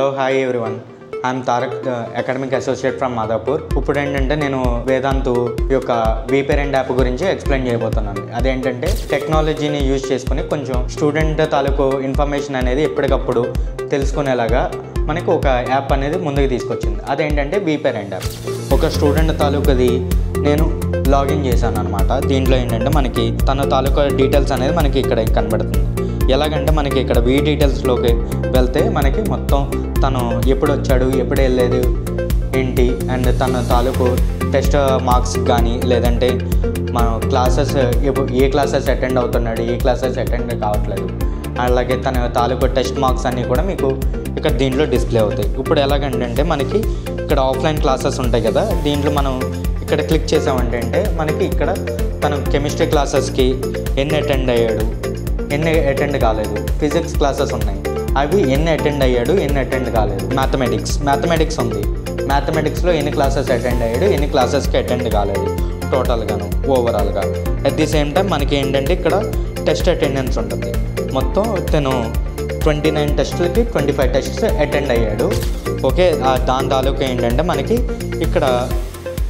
Hello hi everyone, I'm Tarak, academic associate from Madhapur. ఇప్పుడు ఏంటంటే నేను వేదాంతు యొక్క వీపేరెంట్ యాప్ గురించి ఎక్స్ప్లెయిన్ చేయబోతున్నాను. అదేంటంటే టెక్నాలజీని యూజ్ చేసుకుని కొంచెం స్టూడెంట్ తాలూకు ఇన్ఫర్మేషన్ అనేది ఎప్పటికప్పుడు తెలుసుకునేలాగా మనకి ఒక యాప్ అనేది ముందుకు తీసుకొచ్చింది. అదేంటంటే వీపేరెంట్ యాప్. ఒక స్టూడెంట్ తాలూకుది నేను లాగిన్ చేశాను అనమాట. దీంట్లో ఏంటంటే మనకి తన తాలూకా డీటెయిల్స్ అనేది మనకి ఇక్కడ కనబడుతుంది. ఎలాగంటే మనకి ఇక్కడ వీ డీటెయిల్స్లోకి వెళ్తే మనకి మొత్తం తను ఎప్పుడు వచ్చాడు, ఎప్పుడు వెళ్ళలేదు ఏంటి, అండ్ తన తాలూకు టెస్ట్ మార్క్స్ కానీ లేదంటే మన క్లాసెస్ ఏ క్లాసెస్ అటెండ్ అవుతున్నాడు, ఏ క్లాసెస్ అటెండ్ కావట్లేదు, అలాగే తన తాలూకు టెస్ట్ మార్క్స్ అన్నీ కూడా మీకు ఇక్కడ దీంట్లో డిస్ప్లే అవుతాయి. ఇప్పుడు ఎలాగంటే మనకి ఇక్కడ ఆఫ్లైన్ క్లాసెస్ ఉంటాయి కదా, దీంట్లో మనం ఇక్కడ క్లిక్ చేసామంటే మనకి ఇక్కడ తను కెమిస్ట్రీ క్లాసెస్కి ఎన్ని అటెండ్ అయ్యాడు, ఎన్ని అటెండ్ కాలేదు, ఫిజిక్స్ క్లాసెస్ ఉన్నాయి అవి ఎన్ని అటెండ్ అయ్యాడు, ఎన్ని అటెండ్ కాలేదు, మ్యాథమెటిక్స్ ఉంది, మ్యాథమెటిక్స్లో ఎన్ని క్లాసెస్ అటెండ్ అయ్యాడు, ఎన్ని క్లాసెస్కి అటెండ్ కాలేదు టోటల్గాను ఓవరాల్గా. అట్ ది సేమ్ టైం మనకి ఏంటంటే ఇక్కడ టెస్ట్ అటెండెన్స్ ఉంటుంది. మొత్తం తను 29 టెస్టులకి 25 టెస్ట్స్ అటెండ్ అయ్యాడు. ఓకే, దాని తాలూకా ఏంటంటే మనకి ఇక్కడ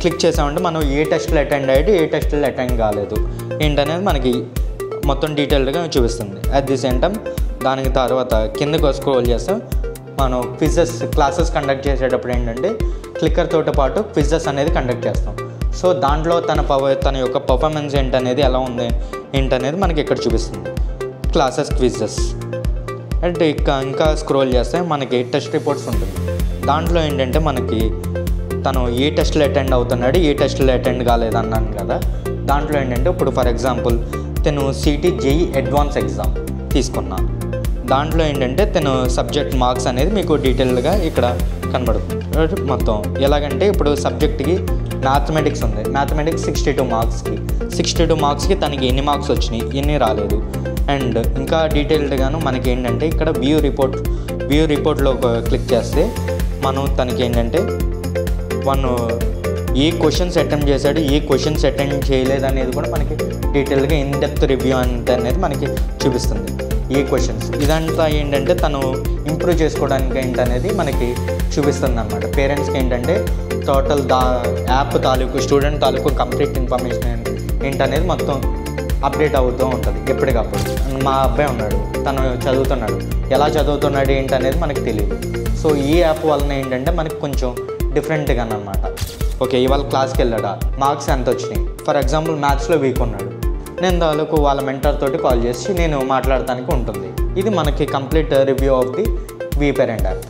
క్లిక్ చేసామంటే మనం ఏ టెస్టులు అటెండ్ అయ్యాడు, ఏ టెస్టులు అటెండ్ కాలేదు ఏంటనేది మనకి మొత్తం డీటెయిల్డ్గా చూపిస్తుంది. అట్ ది సేమ్ టైం దానికి తర్వాత కిందకు స్క్రోల్ చేస్తాం. మనం క్విజెస్ క్లాసెస్ కండక్ట్ చేసేటప్పుడు ఏంటంటే క్లిక్కర్ తోటి పాటు క్విజెస్ అనేది కండక్ట్ చేస్తాం. సో దాంట్లో తన యొక్క పర్ఫార్మెన్స్ ఏంటనేది ఎలా ఉంది ఏంటనేది మనకి ఇక్కడ చూపిస్తుంది. క్లాసెస్ క్విజెస్ అంటే ఇంకా స్క్రోల్ చేస్తే మనకి టెస్ట్ రిపోర్ట్స్ ఉంటుంది. దాంట్లో ఏంటంటే మనకి తను ఏ టెస్టులు అటెండ్ అవుతున్నాడు, ఏ టెస్టులు అటెండ్ కాలేదు అన్నాను కదా. దాంట్లో ఏంటంటే ఇప్పుడు ఫర్ ఎగ్జాంపుల్ తను సిటీ జేఈ అడ్వాన్స్ ఎగ్జామ్ తీసుకున్నా. దాంట్లో ఏంటంటే తను సబ్జెక్ట్ మార్క్స్ అనేది మీకు డీటెయిల్డ్గా ఇక్కడ కనబడుతుంది. మొత్తం ఎలాగంటే ఇప్పుడు సబ్జెక్ట్కి మ్యాథమెటిక్స్ ఉంది, మ్యాథమెటిక్స్ 62 మార్క్స్కి తనకి ఎన్ని మార్క్స్ వచ్చినాయి, ఎన్ని రాలేదు. అండ్ ఇంకా డీటెయిల్డ్గాను మనకి ఏంటంటే ఇక్కడ వ్యూ రిపోర్ట్లో క్లిక్ చేస్తే మనం తనకి ఏంటంటే ఏ క్వశ్చన్స్ అటెంప్ట్ చేశాడు, ఏ క్వశ్చన్స్ అటెండ్ చేయలేదు అనేది కూడా మనకి డీటెయిల్గా ఇన్డెప్త్ రివ్యూ అనేది మనకి చూపిస్తుంది. ఏ క్వశ్చన్స్ ఇదంతా ఏంటంటే తను ఇంప్రూవ్ చేసుకోవడానికి ఏంటనేది మనకి చూపిస్తుంది అన్నమాట. పేరెంట్స్కి ఏంటంటే టోటల్ యాప్ తాలూకు స్టూడెంట్ తాలూకు కంప్లీట్ ఇన్ఫర్మేషన్ ఏంటనేది మొత్తం అప్డేట్ అవుతూ ఉంటుంది ఎప్పటికప్పుడు. మా అబ్బాయి ఉన్నాడు, తను చదువుతున్నాడు, ఎలా చదువుతున్నాడు ఏంటనేది మనకి తెలియదు. సో ఈ యాప్ వలన ఏంటంటే మనకి కొంచెం డిఫరెంట్గా అన్నమాట. ఓకే, ఇవాళ క్లాస్కి వెళ్ళాడా, మార్క్స్ ఎంత వచ్చినాయి, ఫర్ ఎగ్జాంపుల్ మ్యాథ్స్లో వీక్ ఉన్నాడు, నేను దానికి వాళ్ళ మెంటర్ తోటి కాల్ చేసి నేను మాట్లాడటానికి ఉంటుంది. ఇది మనకి complete review of the WeParent app.